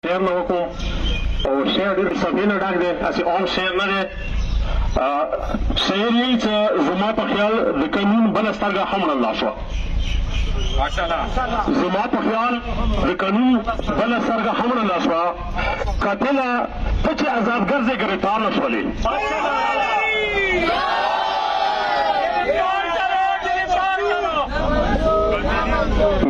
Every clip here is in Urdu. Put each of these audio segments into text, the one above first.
شعر نه وکړو او شعر ډېر صفحې نه ډک دی، هسې عام شعر نه دی. شعر یې چې زما په خیال د قانون بله سترګه هم ړنده شوه. زما په خیال د قانون بله سترګه هم ړنده شوه. کتله ته چې ازادګر ځې ګرفتار نه شولې.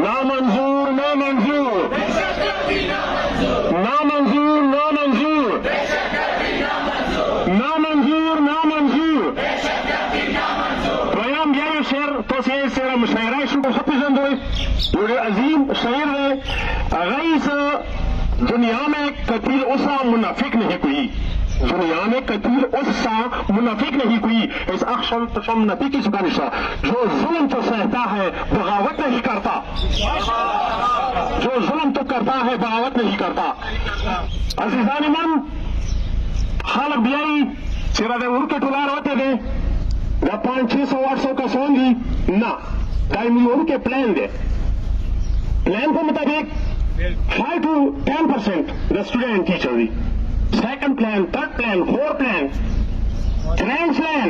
نامنظور نامنظور نامنظور نامنظور نامنظور نامنظور دویم بیا یو شعر تاسې یې سره مشاعره شو ښه پېژندئ، یو ډېر عظیم شاعر دی. هغه یې څه دنیا میں قتیل اسا منافق نہیں کوئی، دنیا میں قتیل اسا منافق نہیں کوئی، اس اخشم تشم نبی کی زبان سے جو ظلم تو سہتا ہے بغاوت نہیں کرتا، جو ظلم تو کرتا ہے بغاوت نہیں کرتا. عزیزان من خلق بیائی چرا دے ورکے ٹولار ہوتے دے دا 500 800 کسان دی نا دائمی ورکے پلان دے. پلان کو مطابق 5 to 10% the student and teacher the. Second plan, third plan, fourth plan, grand plan.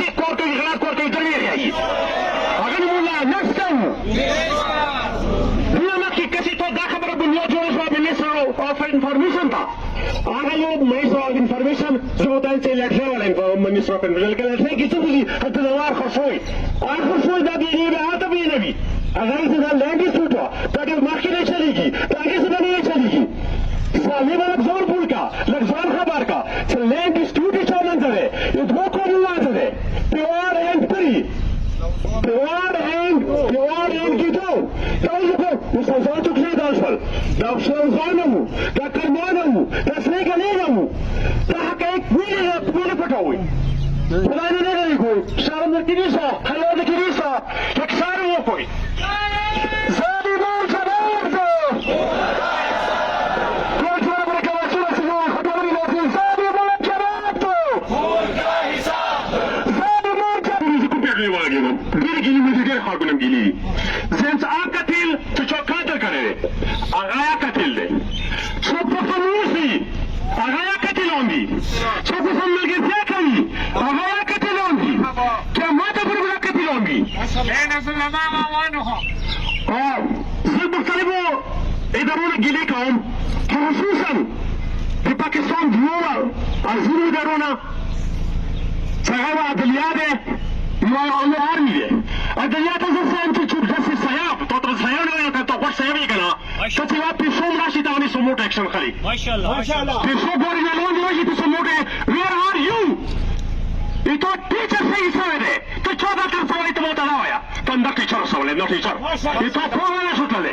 دې کور کوي غلط کور کوي درې راځي اغني مولا نشته دنیا کې کسي ته دا خبره بنیا جوړه شو منیسټر اف انفارمیشن تا هغه یو منیسټر اف انفارمیشن زه ته چې لټه ولا منیسټر اف انفارمیشن کله چې څه دي ته دا وار خوشوي دا دی نه هاته به نه وي هغه څه لاندې سوټه دا د مارکیټ چلیږي دا هیڅ نه چلیږي سالي باندې ځور پول کا لږ خبر کا چې لاندې سټوډي چالان ده یو دوه کومه واته ده پیور اند پری پیور اند کیدو دا یو په وسوځه ته کې دا شول دا شوزانو دا کرمانو دا څنګه نه دا حقیقت ویل پټوي خدای نه لري کوئی شرم نه کیږي حیا نه کیږي یک سار وو کوئی ظالمون شباب ته کوئی څه برکه واسه څه خبرې نه دي ظالمون شباب ته ظالمون شباب کوم پیغام واګي نو ګیرګي مې ډېر خاګونم ګیلي زنس اکتل ته چوکاټ کړي هغه کتل دي څو په فنوسي هغه کتلون دي څو په ملګرتیا کوي هغه کتلون دي چې ماته پر بل کتلون دي انا صلی الله علیه زه مختلفو ادارونه ګیلې کوم خصوصا د پاکستان دیوال ازمو ادارونه څنګه عدلیه ده یو آرمی ده عدلیه ته زه سم چې داسې سیاف ته سیاف نه وایي ته خوښ سیاف یې کنه ته چې وا پیسو راشي ته باندې سموټ اکشن خلی ماشاءالله پیسو ګوري نه لوند راشي ته سموټ ویر آر یو ته ټیچر صحیح سره ده ته 14 تر سوالې ته ماته راویا ته ټیچر سوالې نو ټیچر ته پروانه شوتلې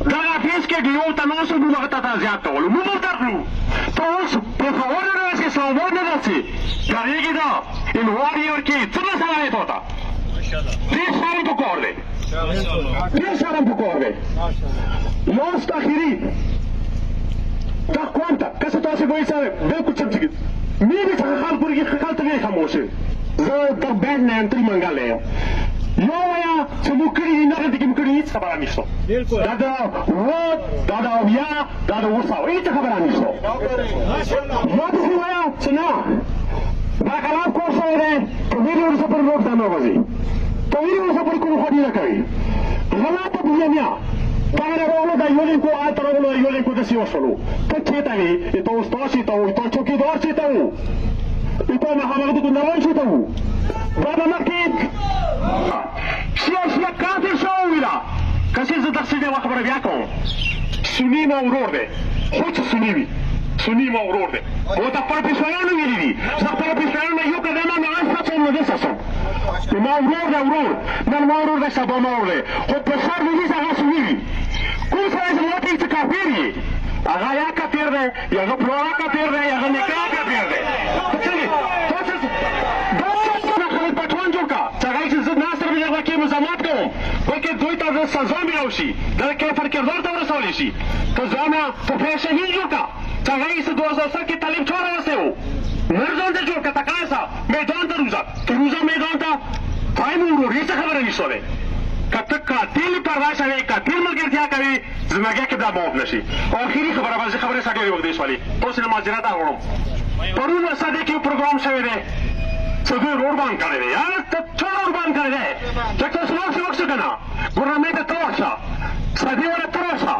دا پیس کې دیو تناسب موږ ته زیات کولو موږ درلو تاسو په فور نه راشي سوال نه راشي دا یګی دا ان واريور کې څه مسله ده تا ماشاءالله دې سره په کور دی دې سره په کور دی لاس اخیری دا کوانتا کسه تاسو وایي سره بالکل څه څه مې به خپل پرګي خپل ته خاموشه زه دا بند نه انتري منګاله یو یا چې موږ کړي نه دې کې کړي هیڅ خبره نشته دا دا بیا دا وساو هیڅ خبره نشته یو څه وایا چې نه دا کلام کو شو دی ته ویډیو څه پر روټ نه وځي ته ویډیو څه پر کوم خو نه کوي غلطه دنیا Para volo da io linko altro volo io linko da sio solo. Che ta ni e to sto si to choki do si to. E to ma hama du na si to. Baba makit. Sia kafir shawila. Kasi za darside wa khabara biako. Suni ma urorde. Hoch suni. Suni ma urorde. O ta profesional ni. Sa profesional io ka dama na ansa to no desa so. Ma urorde. Na ma urorde sa ba ma urorde. Ho pesar ni sa suni. کوم سره چې موږ ته کافر یې هغه یا کافر دی یا هغه پلوړه کافر دی یا هغه نکاح کافر دی تاسو دا څه خلک پټوان جوړ کا څنګه چې زه ناصر به هغه کې مزامات کوم بلکې دوی ته سزا ملو شي دا کافر کردار ته ورسول شي ته ځانه په پیسې نه جوړ کا څنګه چې 2007 کې طالب چور وسه و مرزون ته جوړ کا تکاسا میدان ته روزا میدان ته پایم ورو هیڅ خبره نشوله کته قاتل پر راشه قاتل ملګرتیا کوي زمګه کې دا موب نشي اخیری خبره ساده یو دیش والی اوس نه ماجرا دا وړم پرون ساده کې پروګرام شوی دی څه روډ باندې کړی دی یار ته څو روډ باندې کړی دی چې تاسو څه کنه ګورنمنت ته راشه ساده ولا تراشه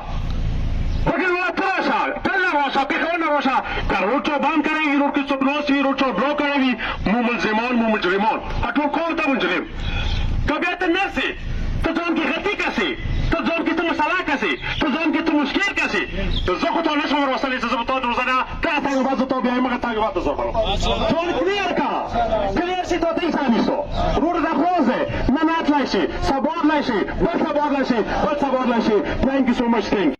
وګورئ ولا تراشه تل راشه په خونه راشه کاروچو باندې کوي روډ کې څوک نو سی روډ بلوک کوي مو ملزمان مو مجرمان اټو کوم ته مجرم کبه ته نسی تو ځان کې غلطي کسي تو ځان کې ته مسله کسي تو ځان کې ته مشکل کسي تو زه خو ته نشم ورسلی چې زه به تا روزانه تا څنګه به زه ته بیا موږ څنګه به زه ټول کلیر کا کلیر شي ته ته نیسو روډ د خوځه نه ماتلای شي سبا لای شي بل سبا لای شي ثانک یو سو مچ